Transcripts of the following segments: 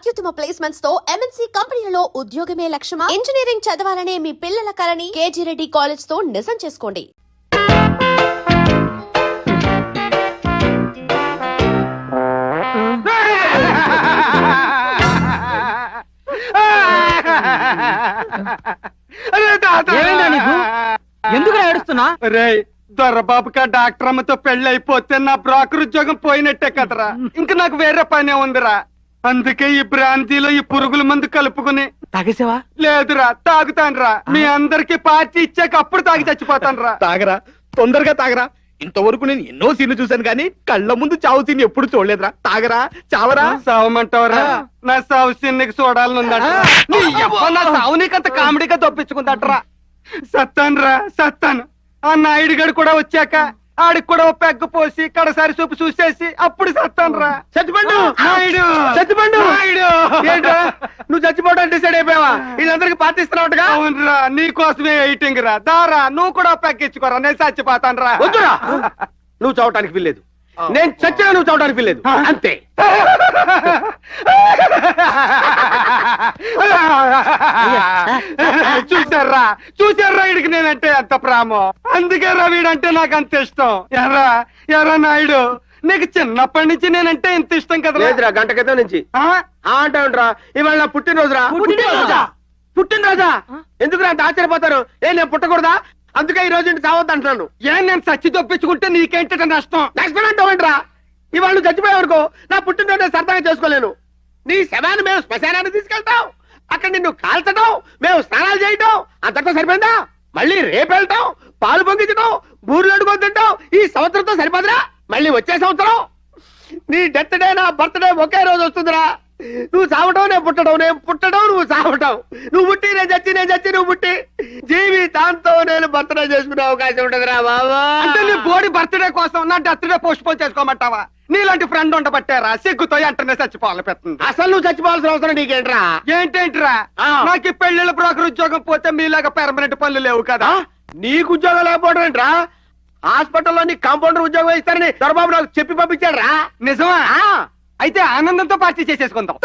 అత్యుత్తమ ప్లేస్మెంట్స్ తో MNC కంపెనీలలో ఉద్యోగమే లక్ష్యమా? ఇంజనీరింగ్ చదవాలనే మీ పిల్లల కలని కేజీ రెడ్డి కాలేజ్ తో నిజం చేసుకోండి. ఎందుకు ఏడుస్తున్నా? రే దొరబాబుకా డాక్టర్ అమ్మతో పెళ్లి అయిపోతే నా బ్రోకర్ ఉద్యోగం పోయినట్టే కదరా. ఇంక నాకు వేరే పనే ఉందిరా. అందుకే ఈ బ్రాంతిలో ఈ పురుగుల మందు కలుపుకుని తాగేసావా? లేదురా, తాగుతానురా. మీ అందరికి పార్టీ ఇచ్చాక అప్పుడు తాగి చచ్చిపోతానురా. తాగరా, తొందరగా తాగరా. ఇంతవరకు నేను ఎన్నో సీన్లు చూశాను కానీ కళ్ళ ముందు చావు సీన్ ఎప్పుడు చూడలేదురా. తాగరా, చావరా. సావమంటావరా? నా సావు సీన్నికి చూడాలనుందట. నా సావు నీకంత కామెడీగా తప్పించుకుందట్రా. సత్తానురా, సత్తాను. ఆ నాయుడు గడు కూడా వచ్చాక ఆడికి కూడా ఓ పెగ్గు పోసి కడసారి చూపు చూసేసి అప్పుడు సత్తానురా. చచ్చిపండు నాయుడు, చచ్చిపండు నాయుడు. ఏంట్రా నువ్వు చచ్చిపోవడానికి డిసైడ్ అయిపోయావా? వీళ్ళందరికి పాటిస్తున్నావుగా. అవునరా, నీ కోసమే వెయిటింగ్ రా. దారా నువ్వు కూడా పెగ్గించుకోరా, నేను చచ్చిపోతానురా. వద్దురా, నువ్వు చావటానికి వీల్లేదు. నేను చచ్చినా నువ్వు చావటానికి వీల్లేదు. అంతే. చూసారా చూసారా వీడికి నేనంటే ఎంత ప్రేమో. అందుకే రా వీడంటే నాకు అంత ఇష్టం. ఎరా ఎరా నాయుడు, నీకు చిన్నప్పటి నుంచి నేనంటే ఇంత ఇష్టం కదా? లేదురా, గంట క్రితం నుంచి అంటావుంట్రా. ఇవాళ నా పుట్టినరోజురా. పుట్టినరోజా? ఎందుకు అంత ఆశ్చర్యపోతారు? నేను పుట్టకూడదా? అందుకే ఈ రోజు ఇంటి చావద్దు అంటున్నాను. ఏం నేను చచ్చి తప్పించుకుంటే నీకేంట నష్టం? నష్టం అంటావేంట్రా? ఇవాళ నువ్వు చచ్చిపోయావనుకో నా పుట్టినరోజు సరదాగా చేసుకోలేను. నీ శవాన్ని మేము శ్మశానాన్ని తీసుకెళ్తాం, అక్కడ నిన్ను కాల్చడం, మేము స్నానాలు చేయటం అంతటా సరిపోయిందా? మళ్ళీ రేపు వెళ్తాం, పాలు పొంగించడం, బూర్లు అడుగుతుంటాం. ఈ సంవత్సరంతో సరిపోదురా? మళ్ళీ వచ్చే సంవత్సరం నీ డెత్ డే నా బర్త్ డే ఒకే రోజు వస్తుందిరా. నువ్వు చావటం నేను పుట్టడం, నేను పుట్టడం నువ్వు చావటం. నువ్వు పుట్టి నేను చచ్చి, నేను చచ్చి నువ్వు పుట్టి జీవితాంతో నేను బర్త్డే చేసుకునే అవకాశం ఉంటదిరా బాబా. అంటే నీ బోడి బర్త్డే కోసం నా డెత్ డే పోస్ట్ పోన్ చేసుకోమంటావా? నీలాంటి ఫ్రెండ్ ఉండబట్టారా సిగ్గుతో వెంటనే చచ్చిపోవాలి పెడుతుంది. అసలు నువ్వు చచ్చిపోవాల్సిన అవసరం నీకేంట్రా? ఏంటేంట్రా? నాకు ఈ పెళ్లిళ్ళ బ్రోకర్ ఉద్యోగం పోతే మీలాగా పెర్మనెంట్ పనులు లేవు కదా. నీకు ఉద్యోగం లేకపోవడం ఏంట్రా? హాస్పిటల్లో నీ కాంపౌండర్ ఉద్యోగం ఇస్తారని దొరబాబు నాకు చెప్పి పంపించాడు రా. నిజమా? అయితే ఆనందంతో పార్టీ చేసేసుకుందాం.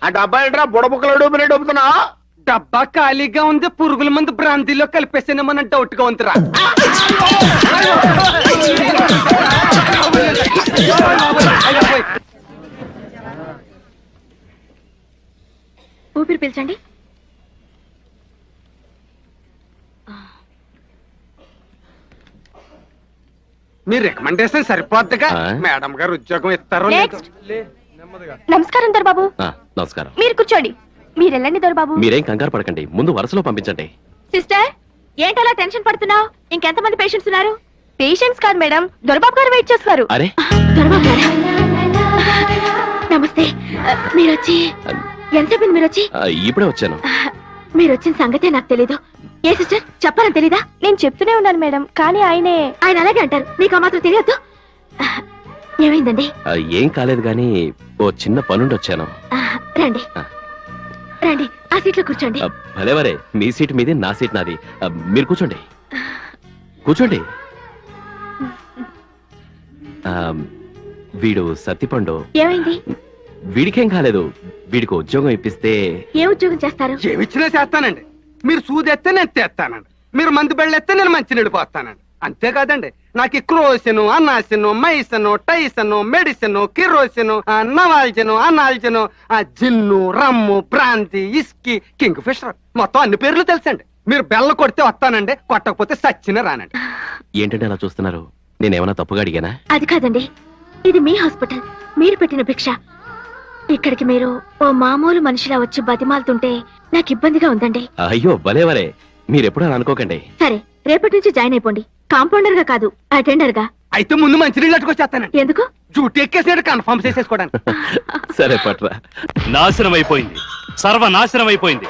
ఆ డబ్బా ఏంట్రా బుడబుక్కలు డబ్బునే డబ్బుతున్నా? డబ్బా ఖాళీగా ఉంది, పురుగుల మందు బ్రాంతిలో కలిపేసానేమన్న డౌట్ గా ఉందిరా. ఊపిరి పీల్చండి. మీ రికమెండేషన్ సరిపోద్దిగా. మేడం గారు ఉద్యోగం ఇస్తారో లేదో. నమస్కారం దొరబాబు. నమస్కారం. మీరు కూర్చోండి. మీరు వెళ్ళండి దొరబాబు. మీరేం కంగారు పడకండి, ముందు వరుసలో పంపించండి. సిస్టర్, ఏంటలా టెన్షన్ పడుతున్నావు? ఇంకెంతమంది పేషెంట్స్ ఉన్నారు? పేషెంట్స్ కాదు మేడం, దొరబాబు గారు వెయిట్ చేస్తున్నారు. అరే దొరబాబు గారు నమస్తే. మీరు వచ్చి ఎంతసేపు మీరు వచ్చి? ఇప్పుడే వచ్చాను. మీరు వచ్చిన సంగతే నాకు తెలీదు. ఏ సిస్టర్, చెప్పాలని తెలీదా? నేను చెప్తూనే ఉన్నాను మేడం, కానీ ఆయన అలాగే అంటారు. నీకు ఆ మాత్రం తెలియద్దు. ఏమైందండి? ఏం కాలేదు గాని ఓ చిన్న పనుండి వచ్చాను. రండి రండి, ఆ సీట్లో కూర్చోండి. భలేవరే, మీ సీట్ మీది, నా సీట్ నాది. మీరు కూర్చోండి కూర్చోండి. వీడు సత్తిపండు. ఏమైంది? వీడికేం కాలేదు, వీడికి ఉద్యోగం ఇప్పిస్తే. ఏ ఉద్యోగం చేస్తారు? ఏమిచ్చినా చేస్తానండి. మీరు సూదెత్తే నేను తెస్తానండి, మీరు మందు బెళ్ళెత్తే నేను మంచినీళ్ళు పోస్తానండి. అంతేకాదండి, నాకు క్రోసిను, అన్నాసిను, మైసను, టైసను, మెడిసిన్, కిరోసిను, నవాల్జను, అనాల్జను, జిన్ను, రమ్ము, బ్రాంతి, ఇస్కీ, కింగ్ ఫిషర్, మొత్తం అన్ని పేర్లు తెలుసండి. మీరు బెల్ల కొడితే వస్తానండి, కొట్టకపోతే సచ్చిన రానండి. ఏంటంటే అలా చూస్తున్నారు? నేనేమన్నా తప్పుగా అడిగానా? అది కాదండి, ఇది మీ హాస్పిటల్, మీరు పెట్టిన భిక్ష. ఇక్కడికి మీరు ఓ మామూలు మనిషిలా వచ్చి బతిమాలుతుంటే నాకు ఇబ్బందిగా ఉందండి. అయ్యో భలేవరే, మీరెప్పుడు అలా అనుకోకండి. సరే, రేపటి నుంచి జాయిన్ అయిపోండి. కాంపౌండర్ గా కాదు, అటెండర్ గా. అయితే ముందు మంచినీళ్ళు అట్టుకొచ్చేస్తానండి. ఎందుకు? డ్యూటీ ఎక్కేసినట్టు కన్ఫర్మ్ చేసేసుకోవడానికి. సరే పట్రా. నాశనం అయిపోయింది, సర్వనాశనం అయిపోయింది.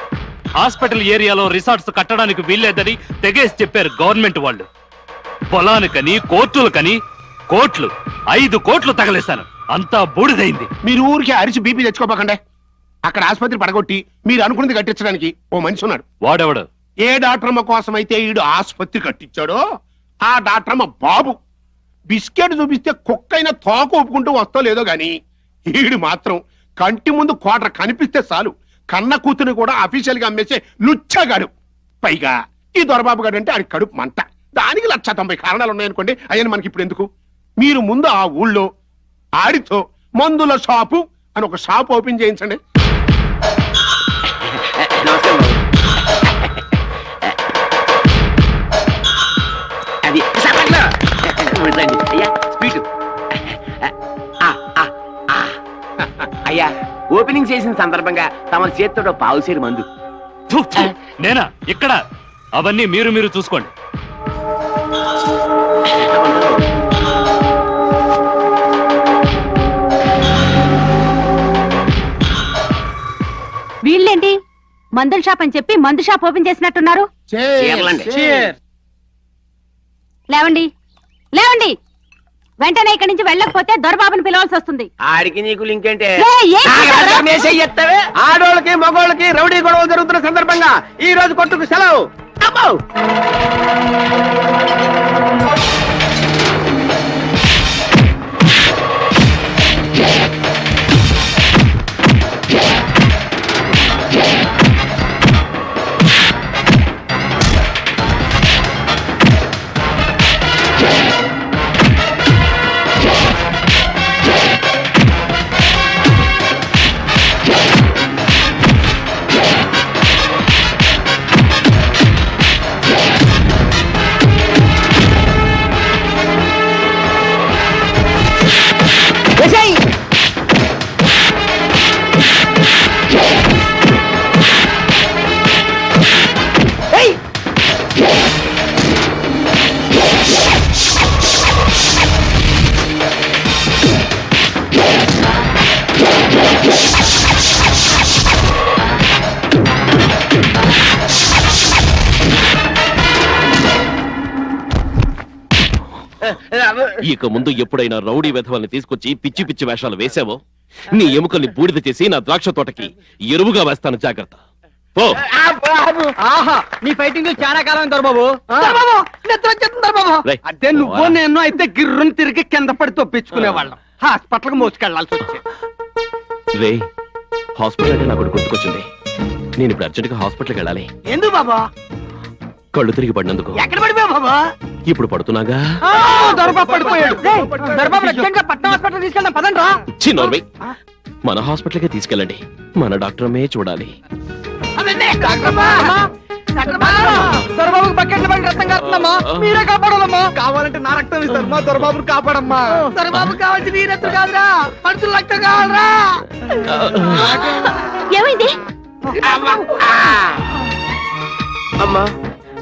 హాస్పిటల్ ఏరియాలో రిసార్ట్స్ కట్టడానికి వీల్లేదని తెగేసి చెప్పారు గవర్నమెంట్ వాళ్ళు. పొలానికని, కోర్టులకని కోట్లు, 5 కోట్లు తగలేశాను. అంతా బూడిదైంది. మీరు ఊరికి అరిచి బీపీ తెచ్చుకోపోకండి. అక్కడ ఆసుపత్రి పడగొట్టి మీరు అనుకున్నది కట్టించడానికి ఓ మనిషి ఉన్నాడు. వాడెవడు? ఏ డాక్టరమ్మ కోసం అయితే ఈడు ఆసుపత్రి కట్టించాడో ఆ డాక్టరమ్మ బాబు. బిస్కెట్ చూపిస్తే కుక్కైన తోక ఒప్పుకుంటూ వస్తో లేదో గాని ఈడు మాత్రం కంటి ముందు కోట కనిపిస్తే చాలు కన్న కూతురు కూడా అఫీషియల్ గా అమ్మేసే లుచ్చగాడు. పైగా ఈ దొరబాబు గారు అంటే ఆడి కడుపు మంట. దానికి 190 కారణాలు ఉన్నాయనుకోండి. అయ్యని మనకి ఇప్పుడు ఎందుకు? మీరు ముందు ఆ ఊళ్ళో ఆడితో మందుల షాపు అని ఒక షాప్ ఓపెన్ చేయించండి. అది అయ్యా స్వీటు. అయ్యా ఓపెనింగ్ చేసిన సందర్భంగా తమ చేతితో పావుసేరు మందు. థు, థు. నేనా? ఇక్కడ అవన్నీ మీరు చూసుకోండి. వీళ్ళేంటి మందుల షాప్ అని చెప్పి మందు షాప్ ఓపెన్ చేసినట్టున్నారు? చీరలండి. లేవండి లేవండి, వెంటనే ఇక్కడి నుంచి వెళ్ళకపోతే దొరబాబుని పిలవాల్సి వస్తుంది. ఆడికి నీకు లింక్ ఏంటే? ఏం చేశావురా? ఆడోళ్ళకి మగోళ్ళకి రౌడీ గొడవలు జరుగుతున్న సందర్భంగా ఈ రోజు కొట్టుకు సెలవు. అబ్బో! ఇక ముందు ఎప్పుడైనా రౌడీ వెధవల్ని తీసుకొచ్చి పిచ్చి పిచ్చి వేషాలు వేశావో నీ ఎముకల్ని బూడిద చేసి నా ద్రాక్ష తోటకి ఎరువుగా వేస్తాను, జాగ్రత్త. పో. ఆహా, నీ ఫైటింగ్ చాలా కాలం దొరబాబు. రేయ్, అదే నువ్వు నేను అయితే గిర్రుని తిరిగి కింద పడి తొప్పించుకునేవాళ్ళం. హాస్పిటల్ కి మోసుకెళ్లాల్సి వచ్చేది. రే, హాస్పిటల్ అంటే నాకు గుర్తుకొచ్చింది. నేను ఇప్పుడు అర్జెంట్ గా హాస్పిటల్కి వెళ్ళాలి. ఎందుకు బాబా? కళ్ళు తిరిగి పడినందుకు. ఎక్కడ పడిపోయావు బాబా? ఇప్పుడు పడుతున్నాగా. దొరబాబు పడిపోయాడు. దొరబాబు అర్జెంట్ గా పట్నం హాస్పిటల్ తీసుకెళ్దాం పదండి రా. ఛీ, నోర్మై. మన హాస్పిటల్కే తీసుకెళ్ళండి. మన డాక్టరమే చూడాలి. దొరబాబుకి బకెట్లు పడి రక్తం కాస్తుందమ్మా, మీరే కాపాడాలమ్మా. కావాలంటే నా రక్తం ఇస్తారు, మా దొరబాబుని కాపాడమ్మా. దొరబాబు కావాల్సి నీ రక్తం కాదురా, మనుషుల రక్తం కావాలరా. ఏమైంది? అమ్మా,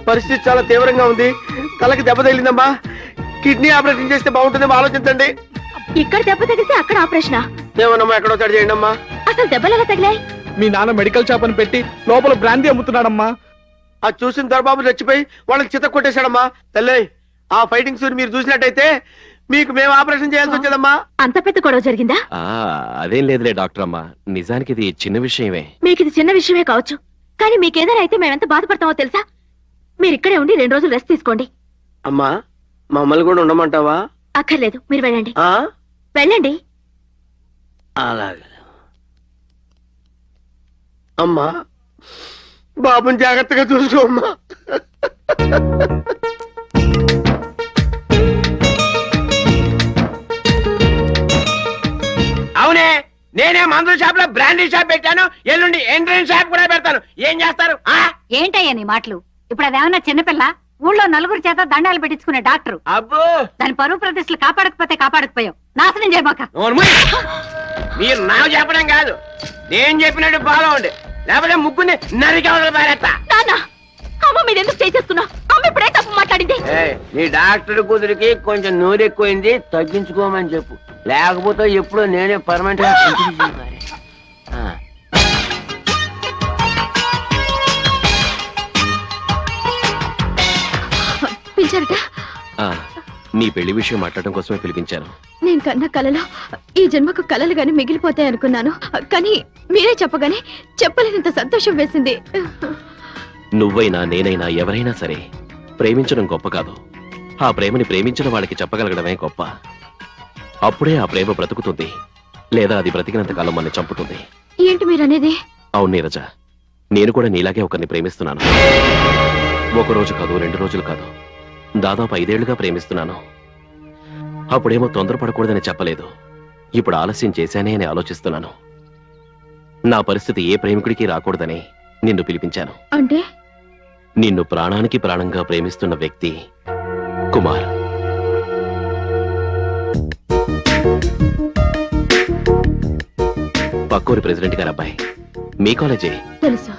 పరిస్థితి చాలా తీవ్రంగా ఉంది. తలకి దెబ్బ తగిలిందమ్మా. కిడ్నీ ఆపరేషన్ చేస్తే బాగుంటుందేమో ఆలోచించండి. ఇక్కడ దెబ్బ తగిలితే అక్కడ ఆపరేషనా? ఏమన్నమ్మా, ఎక్కడో చడి చేయండి అమ్మా. అసలు దెబ్బలు ఎలా తగిలాయి? మీ నాన్న మెడికల్ షాప్ అని పెట్టి లోపల బ్రాందీ అమ్ముతున్నాడమ్మా. అది చూసిన దొరబాబు చచ్చిపోయి వాళ్ళని చిత్త కొట్టేశాడమ్మా. తల్లి, ఆ ఫైటింగ్ సూర్ మీరు చూసినట్టయితే మీకు మేము ఆపరేషన్ చేయాల్సి వచ్చేదమ్మా. అంత పెద్ద గొడవ జరిగిందా? అదేం లేదులే డాక్టర్ అమ్మా, నిజానికి ఇది చిన్న విషయమే. మీకు ఇది చిన్న విషయమే కావచ్చు, కానీ మీకేదైనా అయితే మేమెంత బాధపడతామో తెలుసా? మీరు ఇక్కడే ఉండి 2 రోజులు రెస్ట్ తీసుకోండి. అమ్మా, మమ్మల్ని కూడా ఉండమంటావా? అక్కర్లేదు, మీరు వెళ్ళండి. ఆ వెళ్ళండి. అలాగే అమ్మా, బాబుని జాగ్రత్తగా చూసుకోమ్మా. అవునే, నేనే మందుల షాప్ లో బ్రాండీ షాప్ పెట్టాను. ఎల్లుండి ఎంట్రన్స్ షాప్ కూడా పెడతాను. ఏం చేస్తారు? ఏంటయ్యా నీ మాటలు? ఇప్పుడు అదేమన్నా చిన్నపిల్ల? ఊళ్ళో నలుగురు చేత దండాలు పెట్టించుకునే డాక్టర్. అబ్బో, దాని పరువు ప్రతిష్టలు కాపాడకపోతే కాపాడకపోయావు. నాశనం చేయమాక. మీరు నాకు చెప్పడం కాదు, నేను చెప్పినట్టు ఫాలో అవ్వండి, లేకపోతే ముగ్గురిని నరికవతల పారేస్తా. నాన్న, అమ్మ మీరు ఎందుకు చేసేస్తున్నా? అమ్మ ఇప్పుడే తప్పు మాట్లాడింది. నీ డాక్టర్ కూతురికి కొంచెం నూరు ఎక్కువైంది, తగ్గించుకోమని చెప్పు. లేకపోతే ఎప్పుడో నేనే పర్మనెంట్ గా పిలిచారట? నీ పెళ్లి విషయం మాట్లాడడం కోసమే పిలిపించాను. నేను కన్న కలలో ఈ జన్మకు కలలు గాని మిగిలిపోతాయి అనుకున్నాను, కానీ మీరే చెప్పగానే చెప్పలేనంత సంతోషం వేసింది. నువ్వైనా నేనైనా ఎవరైనా సరే ప్రేమించడం గొప్ప కాదు, ఆ ప్రేమని ప్రేమించిన వాళ్ళకి చెప్పగలగడమే గొప్ప. అప్పుడే ఆ ప్రేమ బ్రతుకుతుంది, లేదా అది బ్రతికినంత కాలం మన చంపుతుంది. ఏంటి మీరనేది? అవును నీరజ, నేను కూడా నీలాగే ఒకరిని ప్రేమిస్తున్నాను. ఒక రోజు కాదు, 2 రోజులు కాదు, దాదాపు 5 ఏళ్లుగా ప్రేమిస్తున్నాను. అప్పుడేమో తొందరపడకూడదని చెప్పలేదు, ఇప్పుడు ఆలస్యం చేశానే అని ఆలోచిస్తున్నాను. నా పరిస్థితి ఏ ప్రేమికుడికి రాకూడదని నిన్ను పిలిపించాను. అంటే నిన్ను ప్రాణానికి ప్రాణంగా ప్రేమిస్తున్న వ్యక్తి కుమార్. పక్కూరి ప్రెసిడెంట్ గారి అబ్బాయి, మీ కాలేజీ. తెలుసు,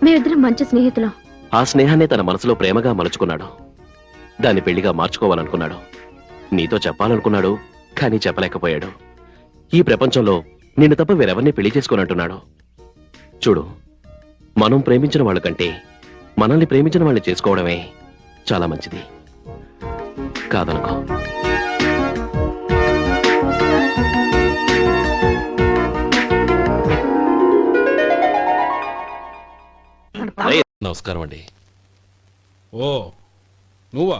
మేమిద్దరం మంచి స్నేహితులం. ఆ స్నేహాన్ని తన మనసులో ప్రేమగా మలుచుకున్నాడు, దాన్ని పెళ్లిగా మార్చుకోవాలనుకున్నాడు. నీతో చెప్పాలనుకున్నాడు, కానీ చెప్పలేకపోయాడు. ఈ ప్రపంచంలో నిన్ను తప్ప వేరెవరిని పెళ్లి చేసుకోనంటున్నాడు. చూడు, మనం ప్రేమించిన వాళ్ళ కంటే మనల్ని ప్రేమించిన వాళ్ళని చేసుకోవడమే చాలా మంచిది, కాదనుకో. నమస్కారం అండి. ఓ నువ్వా?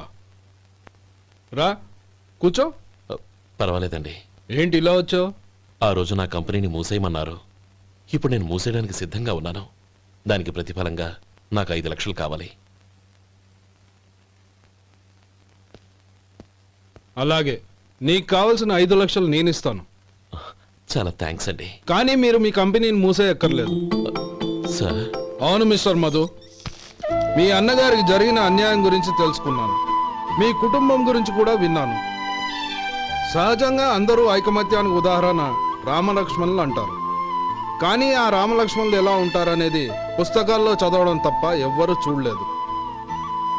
రా కూర్చో. పర్వాలేదండి. ఏంటి ఇలా వచ్చావు? ఆ రోజు నా కంపెనీని మూసేయమన్నారు. ఇప్పుడు నేను మూసేయడానికి సిద్ధంగా ఉన్నాను. దానికి ప్రతిఫలంగా నాకు 5 లక్షలు కావాలి. అలాగే, నీకు కావలసిన 5 లక్షలు నేను ఇస్తాను. చాలా థ్యాంక్స్ అండి. కానీ మీరు మీ కంపెనీని మూసేయక్కర్లేదు. సార్? అవును మిస్టర్ మధు, మీ అన్నగారికి జరిగిన అన్యాయం గురించి తెలుసుకున్నాను, మీ కుటుంబం గురించి కూడా విన్నాను. సహజంగా అందరూ ఐకమత్యానికి ఉదాహరణ రామలక్ష్మణులు అంటారు. కానీ ఆ రామలక్ష్మణులు ఎలా ఉంటారనేది పుస్తకాల్లో చదవడం తప్ప ఎవ్వరూ చూడలేదు.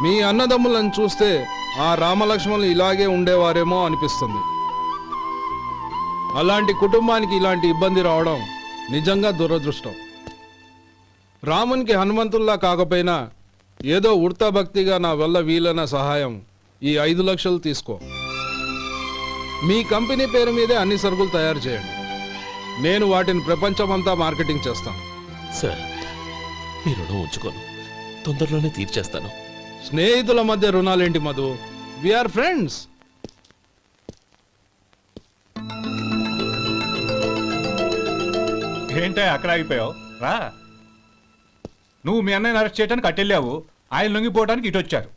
మీ అన్నదమ్ములను చూస్తే ఆ రామలక్ష్మణులు ఇలాగే ఉండేవారేమో అనిపిస్తుంది. అలాంటి కుటుంబానికి ఇలాంటి ఇబ్బంది రావడం నిజంగా దురదృష్టం. రామునికి హనుమంతుల్లా కాకపోయినా ఏదో ఉడతా భక్తిగా నా వల్ల వీలైన సహాయం ఈ 5 లక్షలు తీసుకో. మీ కంపెనీ పేరు మీదే అన్ని సరుకులు తయారు చేయండి. నేను వాటిని ప్రపంచమంతా మార్కెటింగ్ చేస్తాను. సార్, మీ రుణం ఉంచుకోను, తొందరలోనే తీర్చేస్తాను. స్నేహితుల మధ్య రుణాలేంటి మధు? We are friends. ఏంటే అక్కడ ఆగిపోయావు? రా. నువ్వు మీ అన్నయ్యని అరెస్ట్ చేయడానికి అట్టెళ్ళావు, ఆయన లొంగిపోవడానికి ఇటు వచ్చారు.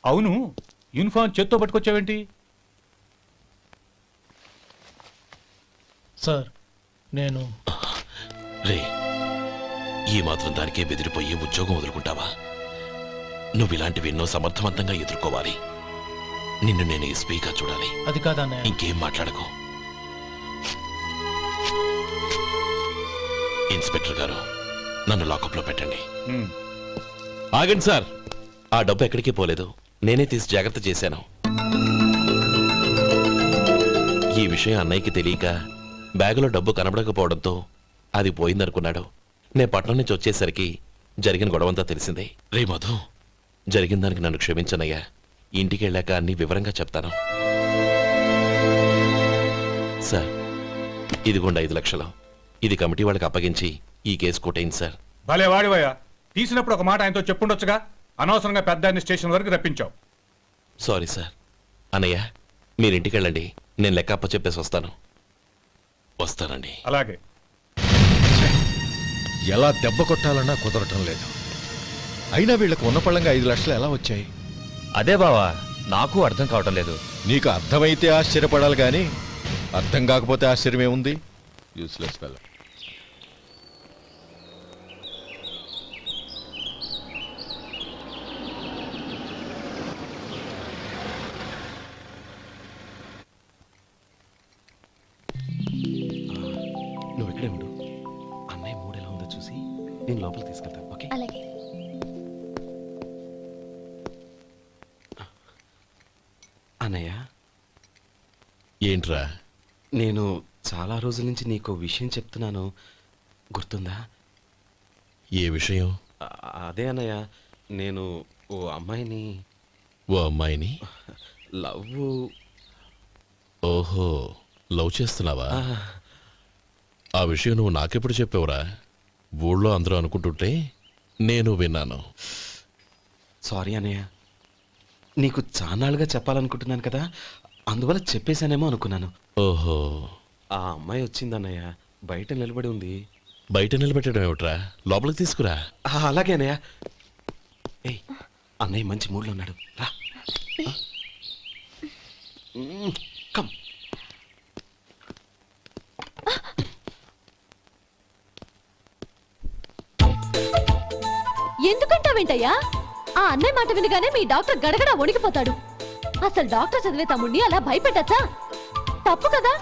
అవును, యూనిఫామ్ చేత్తో పట్టుకొచ్చావేంటి? సార్, నేను రే, ఈ మాత్రం దానికే బెదిరిపోయి ఉద్యోగం వదులుకుంటావా? నువ్వు ఇలాంటివి ఎన్నో సమర్థవంతంగా ఎదుర్కోవాలి. నిన్ను నేను ఎస్పీగా చూడాలి. అది కాదన్నయ్య. ఇంకేం మాట్లాడకు. ఇన్స్పెక్టర్ గారు, నన్ను లాకప్లో పెట్టండి. ఆగండి సార్, ఆ డబ్బు ఎక్కడికి పోలేదు, నేనే తీసి జాగ్రత్త చేశాను. ఈ విషయం అన్నయ్యకి తెలియక బ్యాగులో డబ్బు కనబడకపోవడంతో అది పోయిందనుకున్నాడు. నేను పట్నం నుంచి వచ్చేసరికి జరిగిన గొడవంతా తెలిసిందే. రే మధు, జరిగిన దానికి నన్ను క్షమించనయ్యా. ఇంటికి వెళ్ళాక అన్ని వివరంగా చెప్తాను. సార్, ఇదిగోండి 5 లక్షలు. ఇది కమిటీ వాళ్ళకి అప్పగించి ఈ కేసు కొట్టేయండి సార్. భలే వాడివయ్యా, తీసినప్పుడు ఒక మాట ఆయనతో చెప్పుండొచ్చుగా. అనవసరంగా పెద్ద ఆయన స్టేషన్ వరకు రప్పించావు. Sorry sir. అన్నయ్య, మీరు ఇంటికి వెళ్ళండి, నేను లెక్క అప్ప చెప్పేసి వస్తాను. వస్తానండి. అలాగే. ఎలా దెబ్బ కొట్టాలన్నా కుదరటం లేదు. అయినా వీళ్ళకు ఉన్న పళ్ళంగా 5 లక్షలు ఎలా వచ్చాయి? అదే బావా, నాకు అర్థం కావటం లేదు. నీకు అర్థమైతే ఆశ్చర్యపడాలి కానీ అర్థం కాకపోతే ఆశ్చర్యమే ఉంది. Useless fellow. నువ్వు ఇక్కడే ఉండు. అన్నయ్య మూడు ఎలా ఉందో చూసి నేను లోపలికి తీసుకెళ్తాను. ఓకే? అలాగే. అన్నయ్య, ఏంట్రా? నేను చాలా రోజుల నుంచి నీకు విషయం చెప్తున్నాను, గుర్తుందా? ఏ విషయం? అదే అన్నయ్య, నేను ఓ అమ్మాయిని ఓ అమ్మాయిని లవ్ ఓహో, లవ్ చేస్తున్నావా? ఆ విషయం నువ్వు నాకెప్పుడు చెప్పావురా? ఊళ్ళో అందరూ అనుకుంటుంటే నేను విన్నాను. సారీ అన్నయ్య, నీకు చాన్నాళ్ళుగా చెప్పాలనుకుంటున్నాను కదా, అందువల్ల చెప్పేశానేమో అనుకున్నాను. ఓహో, ఆ అమ్మాయి వచ్చిందన్నయ్య, బయట నిలబడి ఉంది. బయట నిలబెట్టడం ఏమిట్రా? లోపలికి తీసుకురా. అలాగే అన్నయ్య. ఏయ్, అన్నయ్య మంచి మూడ్లో ఉన్నాడు, రా. కమ్. ఎందుకంటావేంటయ్యా? ఆ అన్నయ్య మాట వినగానే మీ డాక్టర్ గడగడ వణికిపోతాడు. అసలు డాక్టర్ చదివే తమ్ముడిని అలా భయపెట్టచ్చా? తప్పు కదా?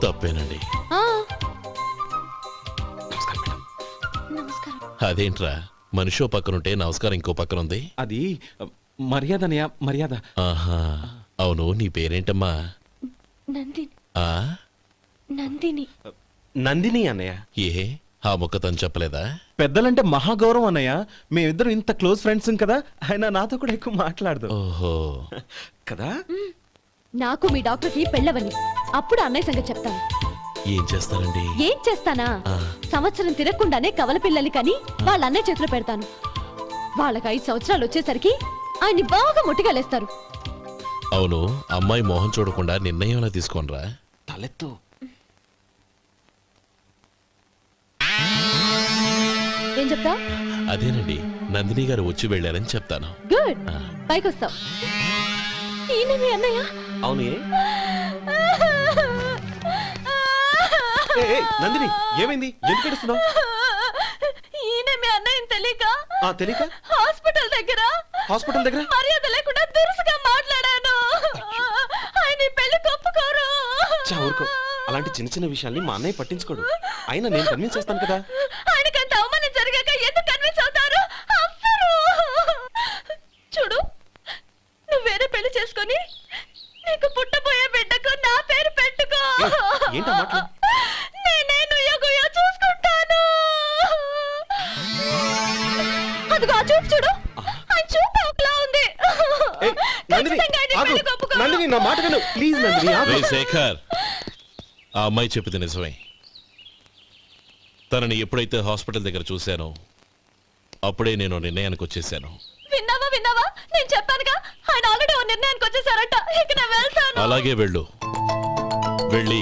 తప్పేనండి. ఆ, నమస్కారం మేడం. నమస్కారం. అదేంట్రా, మనిషో పక్కనుంటే నమస్కారం ఇంకో పక్కనుంది? అది మర్యాద అన్నయ్య, మర్యాద. ఆహా, అవును, నీ పేరేంటమ్మా? నందిని. ఆ నందిని. నందిని అన్నయ్య. ఏ, ఆ మొక్క తను చెప్పలేదా? పెద్దలంటే మహాగౌరవం అన్నయ్య, మేమిద్దరం ఇంత క్లోజ్ ఫ్రెండ్స్ కదా, ఆయన నాతో కూడా ఎక్కువ మాట్లాడదు. ఓహో, కదా? నాకు మీ డాక్టర్కి పెళ్ళవని, అప్పుడు అన్నయ్య సంగతి చెప్తాను. ఏం చేస్తారండి? ఏం చేస్తానా? ఆ. సంవత్సరం తిరగకుండానే కవల పిల్లలు కని వాళ్ళ అన్నయ్య చేతిలో పెడతాను. వాళ్ళకి 5 సంవత్సరాలు వచ్చేసరికి ఆయన్ని బాగా ముట్టిగలేస్తారు. అవును, అమ్మాయి మోహం చూడకుండా నిర్ణయం ఎలా తీసుకోనరా? తలెత్తు. ఏం చెప్తా? అదేనండి, నందిని గారు వచ్చి వెళ్ళారని చెప్తాను. గుడ్, పైకొస్తావు. ఈయన మీ అన్నయ్య? అవును. నందిని, ఏమైంది? ఎందుకు ఏడుస్తున్నావు? ఈయన మీ అన్నయ్యని తెలియక తెలియక హాస్పిటల్ దగ్గర మర్యాద లేకుండా దురుసుగా మాట్లాడాను. ఆయన ఈ పెళ్లి ఒప్పుకోరు. ఊరుకో, అలాంటి చిన్న చిన్న విషయాల్ని మా అన్నయ్య పట్టించుకోడు. అయినా నేను కన్విన్స్ చేస్తాను కదా. ఆయనకంత అవమానం జరిగాక ఎందుకు కన్విన్స్ అవుతారు? అవ్వరు. చూడు, నువ్వు వేరే పెళ్లి చేసుకొని నీకు పుట్టబోయే బిడ్డకు నా పేరు పెట్టుకో. ఏంటో మాట్లాడు. నేనే నుయ్యో చూసుకుంటాను. అదిగో ఆ చూపు చూడు, ఆయన చూపు ఒకలా ఉంది. ఖచ్చితంగా ఆయన పెళ్లికి ఒప్పుకోరు. నందిని, నా మాట విను ప్లీజ్. నందిని, రేయ్ శేఖర్, ఆ అమ్మాయి చెప్పింది నిజమే. తనని ఎప్పుడైతే హాస్పిటల్ దగ్గర చూశానో అప్పుడే నేను నిర్ణయానికి వచ్చేసాను. విన్నావా? నేను చెప్పానుగా, ఆయన ఆల్రెడీ ఓ నిర్ణయానికి వచ్చేసారట. ఇక నేను వెళ్తాను. అలాగే వెళ్ళు. వెళ్ళి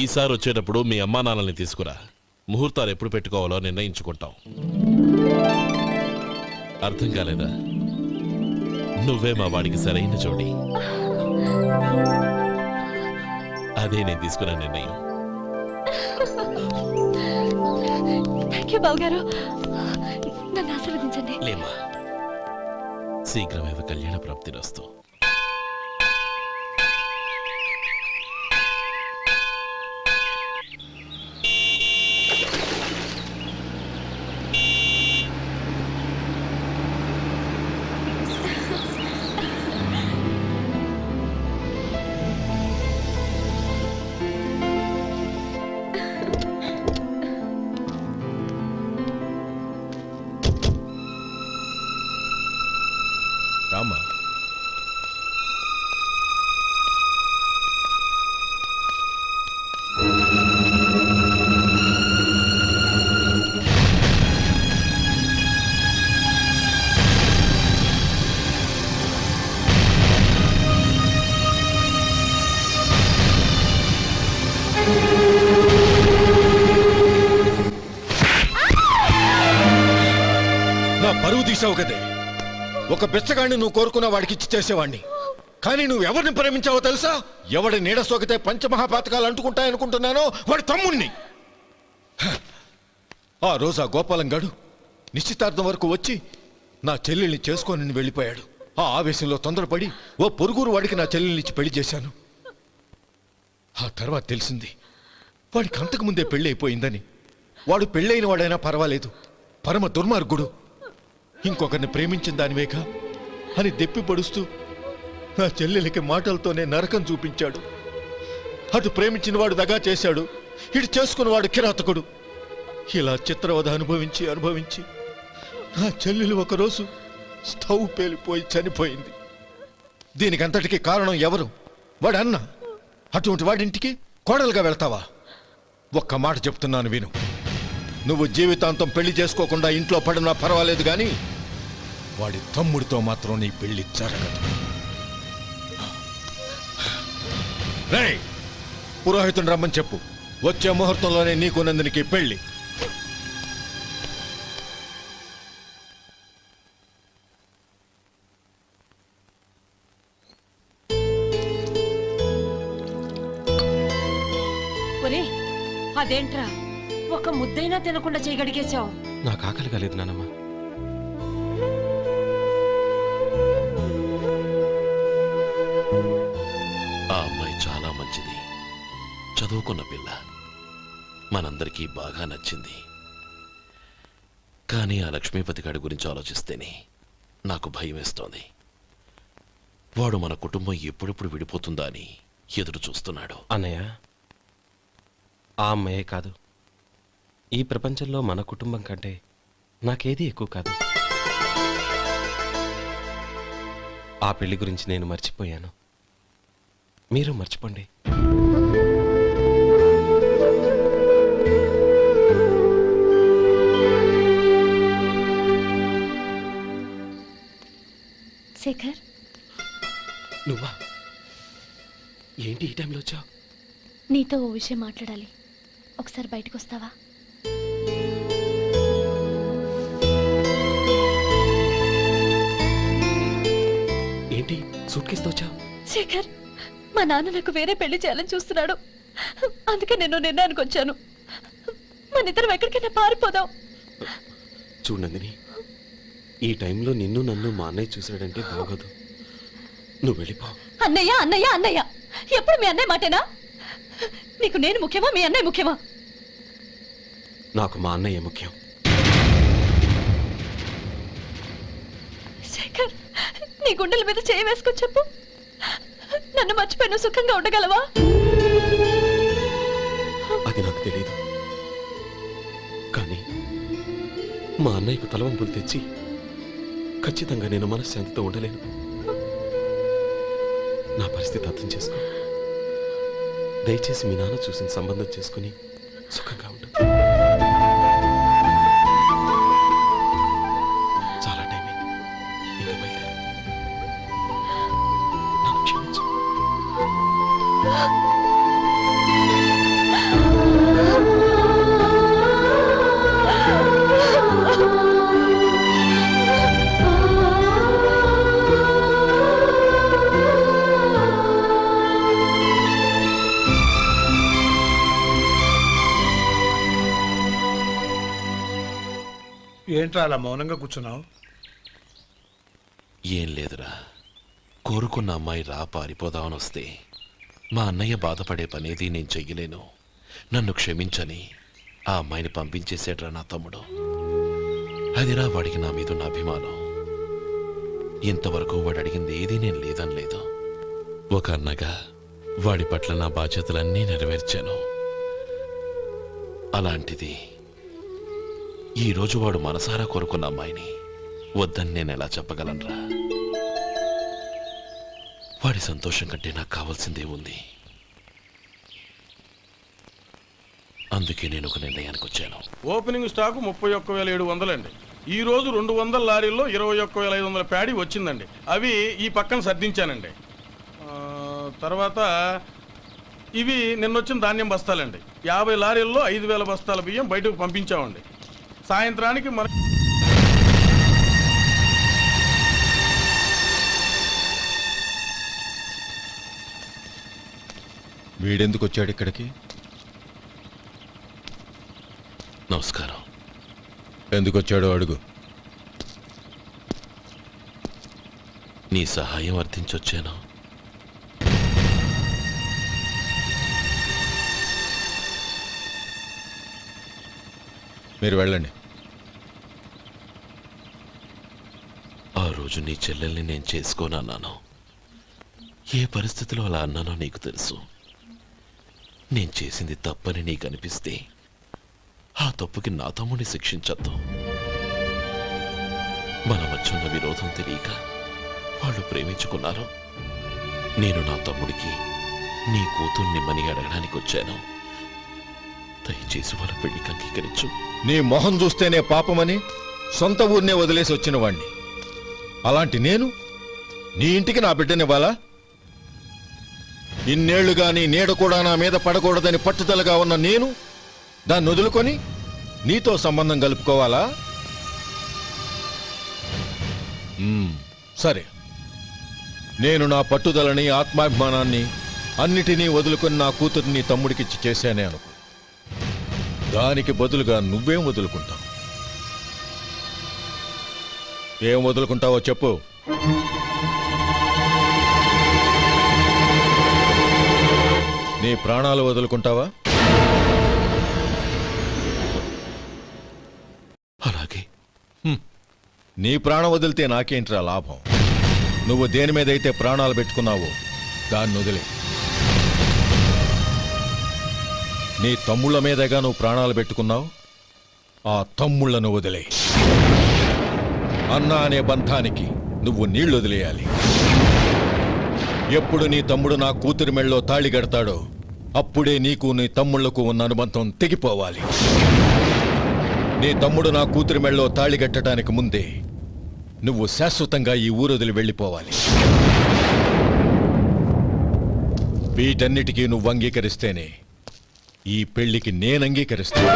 ఈసారి వచ్చేటప్పుడు మీ అమ్మా నాన్నల్ని తీసుకురా. ముహూర్తాలు ఎప్పుడు పెట్టుకోవాలో నిర్ణయించుకుంటాం. అర్థం కాలేదా? నువ్వే మా వాడికి సరైన జోడి. అదే నేను తీసుకున్న నిర్ణయం. థ్యాంక్ యూ బాబు గారు, నన్ను ఆశీర్వదించండి. లేమా, శీఘ్రమేవ కళ్యాణ ప్రాప్తిరస్తు. రామా, నా పరువు తీసావు కదే. ఒక బిచ్చగాడిని నువ్వు కోరుకున్న వాడికి ఇచ్చి చేసేవాడిని. కానీ నువ్వు ఎవరిని ప్రేమించావో తెలుసా? ఎవడి నీడ సోకితే పంచమహాపాతకాలు అంటుకుంటాయనుకుంటున్నానో వాడి తమ్ముణ్ణి. ఆ రోజు ఆ గోపాలం గాడు నిశ్చితార్థం వరకు వచ్చి నా చెల్లెల్ని చేసుకొని వెళ్ళిపోయాడు. ఆ ఆవేశంలో తొందరపడి ఓ పొరుగురు వాడికి నా చెల్లెల్నిచ్చి పెళ్లి చేశాను. ఆ తర్వాత తెలిసింది వాడికి అంతకుముందే పెళ్లి అయిపోయిందని. వాడు పెళ్ళైన వాడైనా పర్వాలేదు, పరమ దుర్మార్గుడు. ఇంకొకరిని ప్రేమించిన దానివేగా అని దెప్పి పడుస్తూ నా చెల్లెలకి మాటలతోనే నరకం చూపించాడు. అటు ప్రేమించిన వాడు దగా చేశాడు, ఇటు చేసుకున్నవాడు కిరాతకుడు. ఇలా చిత్రవధ అనుభవించి నా చెల్లెలు ఒకరోజు స్టవ్ పేలిపోయి చనిపోయింది. దీనికంతటికి కారణం ఎవరు? వాడి అన్న. అటువంటి వాడింటికి కోడలుగా వెళ్తావా? ఒక్క మాట చెప్తున్నాను విను. నువ్వు జీవితాంతం పెళ్లి చేసుకోకుండా ఇంట్లో పడినా పర్వాలేదు గాని వాడి తమ్ముడితో మాత్రం నీ పెళ్లి జరగదు. రేయ్, పురోహితుని రమ్మని చెప్పు. వచ్చే ముహూర్తంలోనే నీకు నందినికి పెళ్లి. ఒరే, అదేంట్రా ఒక ముద్దైనా తినకుండా చేయగడిగేశావు? నాకు ఆకలి కాలేదు నానమ్మ. ఆ అమ్మాయి చాలా మంచిది, చదువుకున్న పిల్ల, మనందరికీ బాగా నచ్చింది. కానీ ఆ లక్ష్మీపతి గారి గురించి ఆలోచిస్తేనే నాకు భయం వేస్తోంది. వాడు మన కుటుంబం ఎప్పుడెప్పుడు విడిపోతుందా అని ఎదురు చూస్తున్నాడు. అన్నయ్య, ఆ అమ్మాయే కాదు, ఈ ప్రపంచంలో మన కుటుంబం కంటే నాకేది ఎక్కువ కాదు. ఆ పెళ్లి గురించి నేను మర్చిపోయాను, మీరు మర్చిపోండి. శేఖర్, నువ్వా? ఏంటి ఈ టైంలో వచ్చావు? నీతో ఓ విషయం మాట్లాడాలి. ఒకసారి బయటకు వస్తావా? ఏంటి సూట్ కేసుతో వచ్చావు? శేఖర్, మా నాన్న నాకు వేరే పెళ్లి చేయాలని చూస్తున్నాడు. అందుకే నేను నిర్ణయానికి వచ్చాను. మన ఇద్దరం ఎక్కడికైనా పారిపోదాం. చూడండి, ఈ టైంలో నిన్ను నన్ను మా అన్నయ్య చూసాడంటే బాగోదు. నువ్వు వెళ్ళిపో. అన్నయ్య అన్నయ్య అన్నయ్య, ఎప్పుడు మీ అన్నయ్య మాటేనా? నీకు నేను ముఖ్యమా, మీ అన్నయ్య ముఖ్యమా? నాకు మా అన్నయ్య ముఖ్యం. శేఖర్, నీ గుండెల మీద చేయి వేసుకొని చెప్పు, నన్ను మర్చిపోయిన సుఖంగా ఉండగలవా? అది నాకు తెలియదు, కానీ మా అన్నయ్యకు తలవంపులు తెచ్చి ఖచ్చితంగా నేను మనశ్శాంతితో ఉండలేను. నా పరిస్థితి అర్థం చేసుకో. దయచేసి మీ నాన్న చూసిన సంబంధం చేసుకుని సుఖంగా ఉండు. చాలా టైం అయింది, ఇంకా బయలుదేరు. నన్ను క్షమించు. ఏంట్రా అలా మౌనంగా కూర్చున్నావు? ఏం లేదురా, కోరుకున్న అమ్మాయి రా పారిపోదామని వస్తే మా అన్నయ్య బాధపడే పనేది నేను చెయ్యలేను, నన్ను క్షమించని ఆ అమ్మాయిని పంపించేసేట్రా నా తమ్ముడు. అదిరా వాడికి నా మీద ఉన్న అభిమానం. ఇంతవరకు వాడు అడిగింది ఏది నేను లేదని లేదు. ఒక అన్నగా వాడి పట్ల నా బాధ్యతలన్నీ నెరవేర్చాను. అలాంటిది ఈరోజు వాడు మనసారా కోరుకున్న అమ్మాయిని వద్దని నేను ఎలా చెప్పగలనురా? వాడి సంతోషం కంటే నాకు కావాల్సిందే ఉంది. అందుకే నేను ఒక నిర్ణయానికి వచ్చాను. ఓపెనింగ్ స్టాకు 31,700 అండి. ఈ రోజు 200 లారీల్లో 21,500 ప్యాడీ వచ్చిందండి. అవి ఈ పక్కన సర్దించానండి. తర్వాత ఇవి నిన్నొచ్చిన ధాన్యం బస్తాలండి. 50 లారీల్లో 5,000 బస్తాల బియ్యం బయటకు పంపించామండి. సాయంత్రానికి మన వీడెందుకు వచ్చాడు ఇక్కడికి? నమస్కారం. ఎందుకు వచ్చాడో అడుగు. నీ సహాయం అర్థించొచ్చాను. మీరు వెళ్ళండి. ఆ రోజు నీ చెల్లెల్ని నేను చేసుకోనన్నాను. ఏ పరిస్థితిలో అలా అన్నానో నీకు తెలుసు. నేను చేసింది తప్పని నీకు అనిపిస్తే ఆ తప్పుకి నా తమ్ముడిని శిక్షించద్దు. మన మధ్య ఉన్న విరోధం తెలియక వాళ్ళు ప్రేమించుకున్నారు. నేను నా తమ్ముడికి నీ కూతుర్నిమ్మని అడగడానికి వచ్చాను. దయచేసి వాళ్ళ పెళ్లికి అంగీకరించు. నీ మొహం చూస్తేనే పాపమని సొంత ఊరినే వదిలేసి వచ్చిన వాణ్ణి. అలాంటి నేను నీ ఇంటికి నా బిడ్డనివ్వాలా? ఇన్నేళ్లుగా నీ నీడ కూడా నా మీద పడకూడదని పట్టుదలగా ఉన్న నేను దాన్ని వదులుకొని నీతో సంబంధం కలుపుకోవాలా? సరే, నేను నా పట్టుదలని ఆత్మాభిమానాన్ని అన్నిటినీ వదులుకొని నా కూతుర్ని తమ్ముడికిచ్చి చేశానే అనుకో. దానికి బదులుగా నువ్వేం వదులుకుంటావు? ఏం వదులుకుంటావో చెప్పు. నీ ప్రాణాలు వదులుకుంటావా? అలాగే. నీ ప్రాణం వదిలితే నాకేంట్రా లాభం? నువ్వు దేని మీదైతే ప్రాణాలు పెట్టుకున్నావో దాన్ని వదిలే. నీ తమ్ముళ్ళ మీదగా నువ్వు ప్రాణాలు పెట్టుకున్నావు, ఆ తమ్ముళ్లను వదిలే. అన్న అనే బంధానికి నువ్వు నీళ్లు వదిలేయాలి. ఎప్పుడు నీ తమ్ముడు నా కూతురి మెళ్ళలో తాళి కడతాడో అప్పుడే నీకు నీ తమ్ముళ్లకు ఉన్న అనుబంధం తెగిపోవాలి. నీ తమ్ముడు నా కూతురి మెళ్ళలో తాళి కట్టడానికి ముందే నువ్వు శాశ్వతంగా ఈ ఊరొదిలి వెళ్ళిపోవాలి. వీటన్నిటికీ నువ్వు అంగీకరిస్తేనే ఈ పెళ్లికి నేను అంగీకరిస్తాను.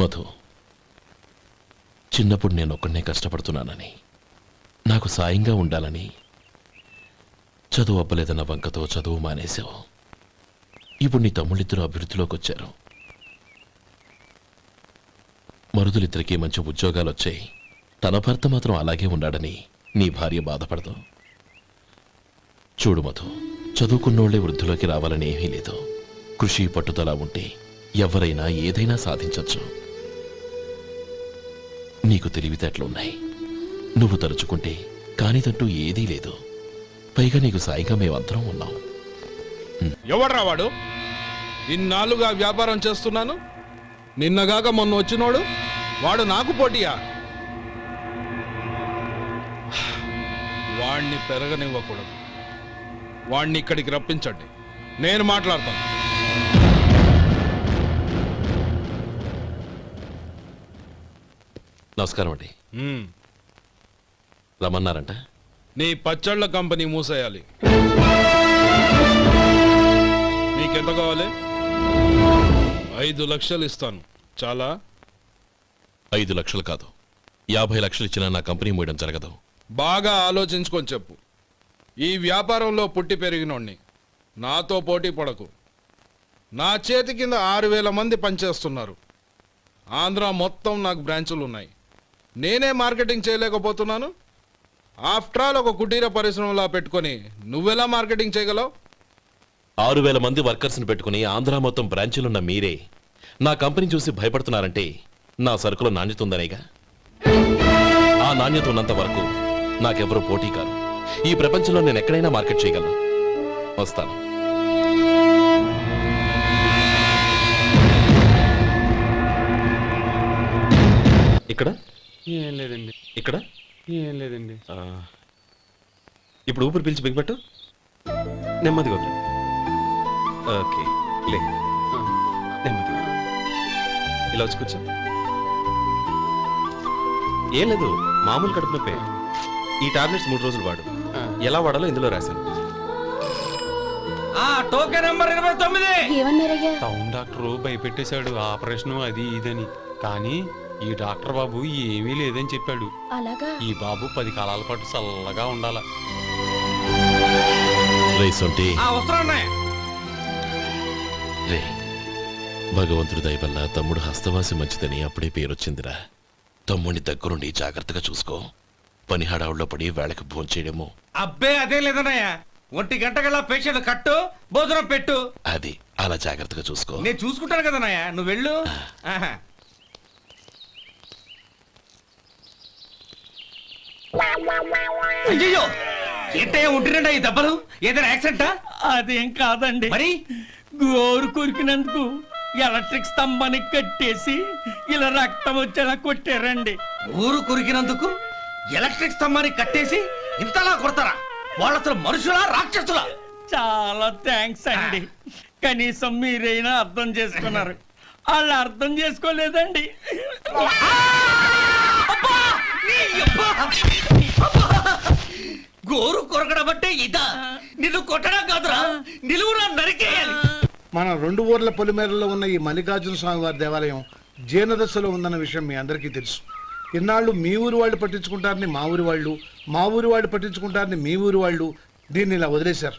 మధు, చిన్నప్పుడు నేను ఒక్కడనే కష్టపడుతున్నానని, నాకు సాయంగా ఉండాలని చదువు అవ్వలేదన్న వంకతో చదువు మానేశావు. ఇప్పుడు నీ తమ్ముళ్ళిద్దరూ అభివృద్ధిలోకి వచ్చారు. మరుదులిద్దరికీ మంచి ఉద్యోగాలు వచ్చాయి. తన భర్త మాత్రం అలాగే ఉన్నాడని నీ భార్య బాధపడదు. చూడు మధు, చదువుకున్నోళ్లే వృద్ధిలోకి రావాలని ఏమీ లేదు. కృషి పట్టుదల ఉంటే ఎవరైనా ఏదైనా సాధించొచ్చు. నీకు తెలివితేటలున్నాయి. నువ్వు తలుచుకుంటే కానిదంటూ ఏదీ లేదు. పైగా నీకు సాయిగా మేమందరం ఉన్నాం. ఎవడ్రా వాడు? ఇన్నాళ్ళుగా వ్యాపారం చేస్తున్నాను, నిన్నగాక మొన్న వచ్చినోడు వాడు నాకు పోటీయా? వాణ్ణి పెరగనివ్వకూడదు. వాణ్ణి ఇక్కడికి రప్పించండి, నేను మాట్లాడతాను. నమస్కారం అండి. రమ్మన్నారంట? నీ పచ్చళ్ళ కంపెనీ మూసేయాలి. నీకెంత కావాలి? 5 లక్షలు ఇస్తాను. చాలా? 5 లక్షలు కాదు, 50 లక్షలు ఇచ్చినా నా కంపెనీ మూయడం జరగదు. బాగా ఆలోచించుకొని చెప్పు. ఈ వ్యాపారంలో పుట్టి పెరిగినోడ్ని, నాతో పోటీ పడకు. నా చేతి కింద 6,000 మంది పనిచేస్తున్నారు. ఆంధ్ర మొత్తం నాకు బ్రాంచులు ఉన్నాయి. నేనే మార్కెటింగ్ చేయలేకపోతున్నాను. ఆఫ్టర్ ఆల్ ఒక కుటీర పరిశ్రమలా పెట్టుకొని నువ్వెలా మార్కెటింగ్ చేయగలవు? 6,000 మంది వర్కర్స్ని పెట్టుకుని ఆంధ్ర మొత్తం బ్రాంచీలున్న మీరే నా కంపెనీ చూసి భయపడుతున్నారంటే నా సరుకులో నాణ్యత ఉందనేగా. ఆ నాణ్యత ఉన్నంత వరకు నాకెవరూ పోటీ కాదు. ఈ ప్రపంచంలో నేను ఎక్కడైనా మార్కెట్ చేయగలను. వస్తాను. ఇక్కడ ఏం లేదండి. ఇక్కడ ఏం లేదండి. ఇప్పుడు ఊపిరి పీల్చి బిగ్బట్టు. నెమ్మదిగా వదలండి. ఓకే, లే. నెమ్మదిగా ఇలా వచ్చి కూర్చో. ఏం లేదు, మామూలు కడుపు నొప్పే. ఈ టాబ్లెట్స్ 3 రోజులు వాడు. ఎలా వాడాలో ఇందులో రాశాను. Token number 29. ఏమన్నారయ్యా? టౌన్ డాక్టరు భయపెట్టేశాడు, ఆపరేషన్ అది ఇదని. కానీ ఈ డాక్టర్ బాబు ఏమీ లేదని చెప్పాడు. అలాగా? ఈ బాబు 10 కాలాల పాటు చల్లగా ఉండాల. రే, భగవంతుడి దయ వల్ల తమ్ముడు హస్తవాసి మంచిదని అప్పుడే పేరొచ్చిందిరా. తమ్ముడిని దగ్గరుండి జాగ్రత్తగా చూసుకో. పని హడావుల్లో పడి వేళకి భోంచేయడము. అబ్బే అదే లేదన్నయ్య. 1 గంటకల్లా పేషెంట్ కట్టు, భోజనం పెట్టు. అది అలా జాగ్రత్తగా చూసుకో. నేను చూసుకుంటాను కదన్నయ్య, నువ్వు వెళ్ళు. అయ్యో, ఏంటయ్యా ఉంటున్నాడా ఈ దెబ్బలు? ఏదైనా యాక్సిడెంటా? అదేం కాదండి, మరి గోరు కొరికినందుకు ఎలక్ట్రిక్ స్తంభాన్ని కట్టేసి ఇలా రక్తం వచ్చేలా కొట్టారండి. ఊరు కొరికినందుకు ఎలక్ట్రిక్ స్తంభాన్ని కట్టేసి ఇంతలా కొడతారా? వాళ్ళ అసలు మనుషులా రాక్షసులా? చాలా థ్యాంక్స్ అండి. కనీసం మీరైనా అర్థం చేసుకున్నారు. వాళ్ళు అర్థం చేసుకోలేదండి. గోరు కొరకడం అంటే ఇదా? నిన్ను కొట్టడం కాదురా, నిలువురా నరికేయాలి. మన 2 ఊర్ల పొలిమేరలో ఉన్న ఈ మల్లికార్జున స్వామి వారి దేవాలయం జీర్ణదశలో ఉందన్న విషయం మీ అందరికీ తెలుసు. ఇన్నాళ్ళు మీ ఊరు వాళ్ళు పట్టించుకుంటారని మా ఊరి వాళ్ళు, మా ఊరి వాళ్ళు పట్టించుకుంటారని మీ ఊరి వాళ్ళు దీన్ని ఇలా వదిలేశారు.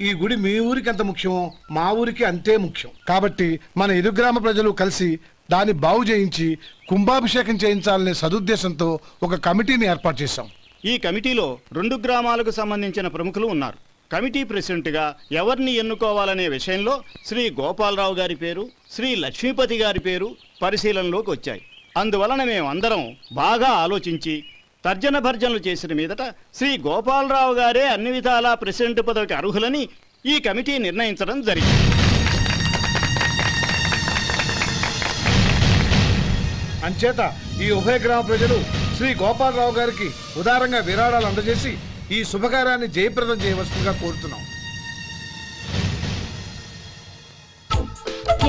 ఈ గుడి మీ ఊరికి ఎంత ముఖ్యమో మా ఊరికి అంతే ముఖ్యం. కాబట్టి మన ఇరు గ్రామ ప్రజలు కలిసి దాన్ని బాగు చేయించి కుంభాభిషేకం చేయించాలనే సదుద్దేశంతో ఒక కమిటీని ఏర్పాటు చేశాం. ఈ కమిటీలో 2 గ్రామాలకు సంబంధించిన ప్రముఖులు ఉన్నారు. కమిటీ ప్రెసిడెంట్గా ఎవరిని ఎన్నుకోవాలనే విషయంలో శ్రీ గోపాలరావు గారి పేరు, శ్రీ లక్ష్మీపతి గారి పేరు పరిశీలనలోకి వచ్చాయి. అందువలన మేమందరం బాగా ఆలోచించి తర్జన భర్జనలు చేసిన మీదట శ్రీ గోపాలరావు గారే అన్ని విధాలా ప్రెసిడెంట్ పదవికి అర్హులని ఈ కమిటీ నిర్ణయించడం జరిగింది. అంచేత ఈ ఉభయ గ్రామ ప్రజలు శ్రీ గోపాలరావు గారికి ఉదారంగా విరాళాలు అందజేసి ఈ శుభకార్యాన్ని జయప్రదం చేయవలసిందిగా కోరుతున్నాం.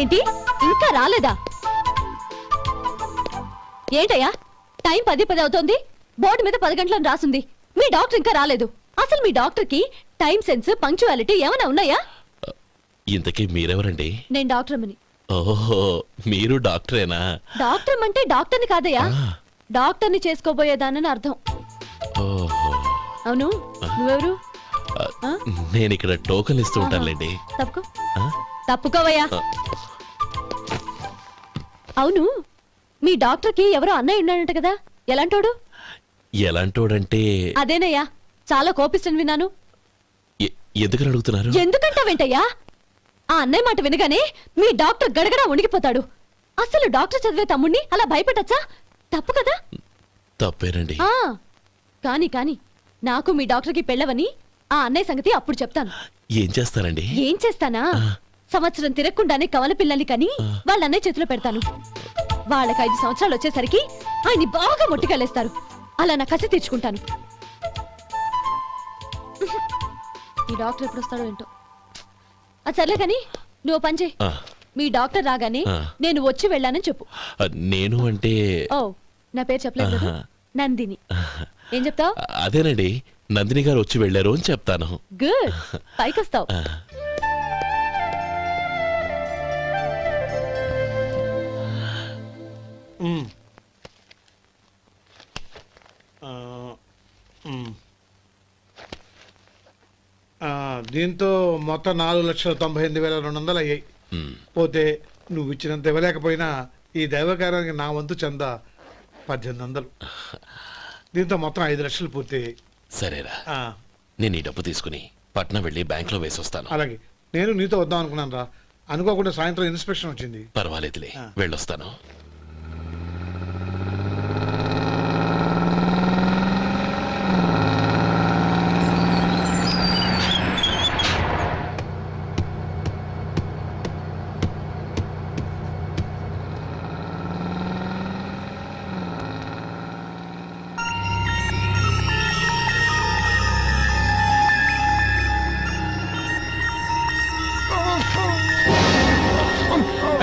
ఏంటి ఇంకా రాలేదా? ఏంటయ్యా టైం 10 అవుతోంది. బోర్డు మీద 10 గంటలను రాసింది. మీ డాక్టర్ ఇంకా రాలేదు. అసలు మీ డాక్టర్ కి టైం సెన్స్, పంక్చువాలిటీ ఏమైనా ఉన్నాయా? ఇంతకీ మీరెవరండి? నేను డాక్టర్ అమ్మని. ఓహో, మీరు డాక్టరేనా? డాక్టర్ అంటే డాక్టర్ని కాదయ్యా, డాక్టర్ని చేసుకోబోయేదానని అర్థం. ఓహో, అవును, నువ్వెవరు? నేను ఇక్కడ టోకన్ ఇస్తూ ఉంటానులేండి. తప్పుకో, తప్పుకోవయ్యా. అవును, మీ డాక్టర్ కి ఎవరో అన్నయ్య ఉన్నాడంట కదా, ఎలాంటోడు? ఎలాంటోడంటే అదేనయ్యా, చాలా కోపిస్తని విన్నాను. ఎందుకని అడుగుతున్నారు? ఎందుకంటావేంటయ్యా? ఆ అన్నయ్య మాట వినగానే మీ డాక్టర్ గడగడా ఉణిగిపోతాడు. అసలు డాక్టర్ చదివే తమ్ముణ్ణి అలా భయపెట్టచ్చా? తప్పు కదా? తప్పేనండి. కాని కాని నాకు మీ డాక్టర్కి పెళ్ళవని ఆ అన్నయ్య సంగతి అప్పుడు చెప్తాను. ఏం చేస్తారండి? ఏం చేస్తానా? సంవత్సరం తిరగకుండానే కవల పిల్లల్ని కని వాళ్ళ అన్నయ్య చేతిలో పెడతాను. వాళ్ళకి 5 సంవత్సరాలు వచ్చేసరికి ఆయన్ని బాగా మొట్టికెళ్ళేస్తారు. అలా నా కసి తీర్చుకుంటాను. ఈ డాక్టర్ ఎప్పుడు వస్తాడో ఏంటో. అది సర్లే కాని నువ్వు పని చేయి. మీ డాక్టర్ రాగానే నేను వచ్చి వెళ్ళానని చెప్పు. నేను అంటే ఓ, నా పేరు చెప్పలేదు కదా, నందిని. ఏం చెప్తావు? అదేనండి, నందిని గారు వచ్చి వెళ్ళారు అని చెప్తాను. గుడ్, పైకొస్తావు. దీంతో మొత్తం 4,98,200 అయ్యాయి. పోతే నువ్వు ఇచ్చినంత ఇవ్వలేకపోయినా ఈ దైవకార్యానికి నా వంతు చందా 1800. దీంతో మొత్తం 5 లక్షలు పూర్తయ్యాయి. సరేరా, నేను ఈ డబ్బు తీసుకుని పట్నం వెళ్ళి బ్యాంక్ లో వేసి వస్తాను. అలాగే, నేను నీతో వద్దాం అనుకున్నాను రా, అనుకోకుండా సాయంత్రం ఇన్స్పెక్షన్ వచ్చింది. పర్వాలేదులే, వెళ్ళొస్తాను.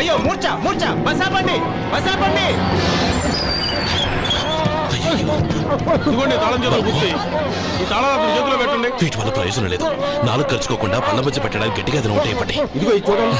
అయ్యో, మూర్ఛ మూర్ఛ, బసాపండి బసాపండి. వీటి వల్ల ప్రయోజనం లేదు. 4 ఖర్చుకోకుండా పళ్ళ మధ్య పెట్టడానికి గట్టిగా నోట్ అయిపోయి. ఇదిగో చూడండి.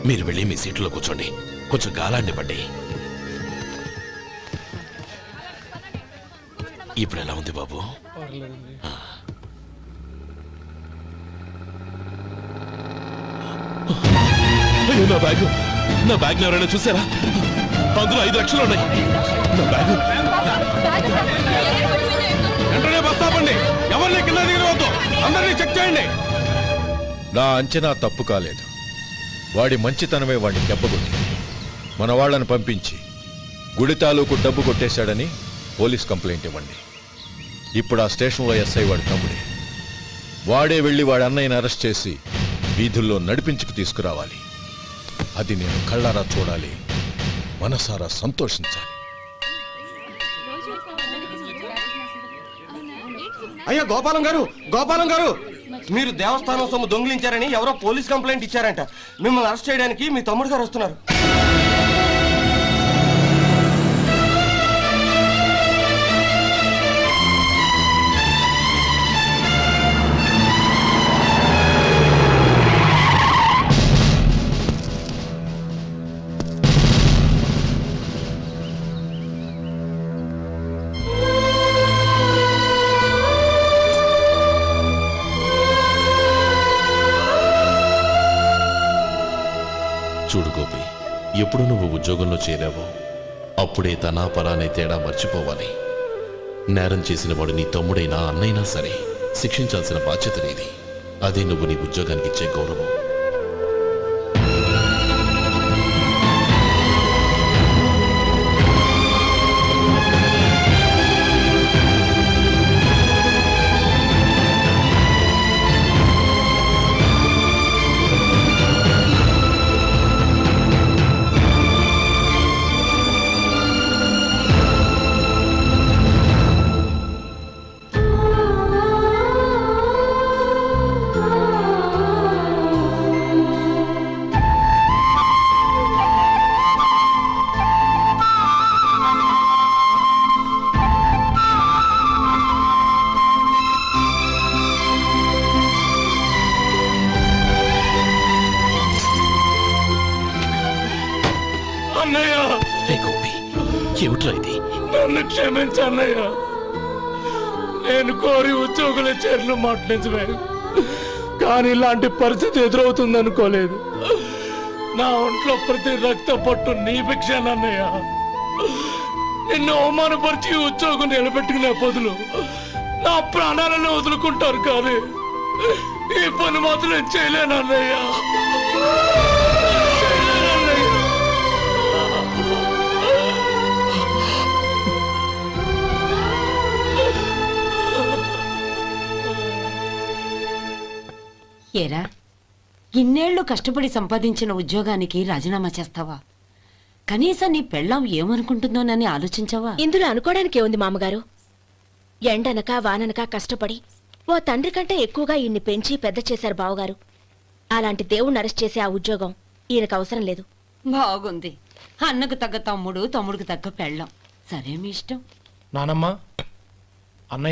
మీరు వెళ్ళి మీ సీట్లో కూర్చోండి, కొంచెం గాలాన్ని పడ్డి. ఇప్పుడు ఎలా ఉంది బాబు? అయ్యో, నా బ్యాగ్ ఎవరైనా చూసారా? అందులో 5 లక్షలు ఉన్నాయి. నా బ్యాగ్ వెంటనే బస్ ఆపండి. ఎవరిని కింద దిగవద్దు. అందరినీ చెక్ చేయండి. నా అంచనా తప్పు కాలేదు. వాడి మంచితనమే వాడిని దెబ్బకొట్టింది. మన వాళ్ళని పంపించి గుడి తాలూకు డబ్బు కొట్టేశాడని పోలీస్ కంప్లైంట్ ఇవ్వండి. ఇప్పుడు ఆ స్టేషన్లో ఎస్ఐ వాడి తమ్ముడే. వాడే వెళ్ళి వాడి అన్నయ్యని అరెస్ట్ చేసి వీధుల్లో నడిపించుకు తీసుకురావాలి. అది నేను కళ్ళారా చూడాలి, మనసారా సంతోషించాలి. అయ్యా గోపాలం గారు, గోపాలం గారు, మీరు దేవస్థానం సొమ్ము దొంగిలించారని ఎవరో పోలీస్ కంప్లైంట్ ఇచ్చారంట. మిమ్మల్ని అరెస్ట్ చేయడానికి మీ తమ్ముడు గారు వస్తున్నారు. చూడు గోపి, ఎప్పుడు నువ్వు ఉద్యోగంలో చేరావో అప్పుడే తనా పరానే తేడా మర్చిపోవాలి. నేరం చేసిన వాడు నీ తమ్ముడైనా అన్నైనా సరే శిక్షించాల్సిన బాధ్యత నీది. అదే నువ్వు నీ ఉద్యోగానికి ఇచ్చే గౌరవం. ఏమిట్రా ఇది? నన్ను క్షమించు అన్నయ్య. నేను కోరి ఉద్యోగుల చేరిన మాట నిజమే, కానీ ఇలాంటి పరిస్థితి ఎదురవుతుంది అనుకోలేదు. నా ఒంట్లో ప్రతి రక్త పట్టు నీ భిక్షానన్నయ్య. నిన్ను అవమానపరిచి ఉద్యోగం నిలబెట్టుకునే బదులు నా ప్రాణాలను వదులుకుంటారు, కానీ ఈ పని మాత్రం నేను చేయలేనన్నయ్య. ఏరా, ఇన్నేళ్లు కష్టపడి సంపాదించిన ఉద్యోగానికి రాజీనామా చేస్తావా? కనీసం నీ పెళ్ళాం ఏమనుకుంటుందోనని ఆలోచించావా? ఇందులో అనుకోవడానికి ఏముంది మామగారు? ఎండనక వాననక కష్టపడి ఓ తండ్రి కంటే ఎక్కువగా ఈయన్ని పెంచి పెద్ద చేశారు బావగారు. అలాంటి దేవుణ్ణి అరెస్ట్ చేసే ఆ ఉద్యోగం ఈయనకు అవసరం లేదు. బాగుంది. అన్నకు తగ్గ తమ్ముడు, తమ్ముడికి తగ్గ పెళ్ళాం. సరే మీ ఇష్టం. నానమ్మ,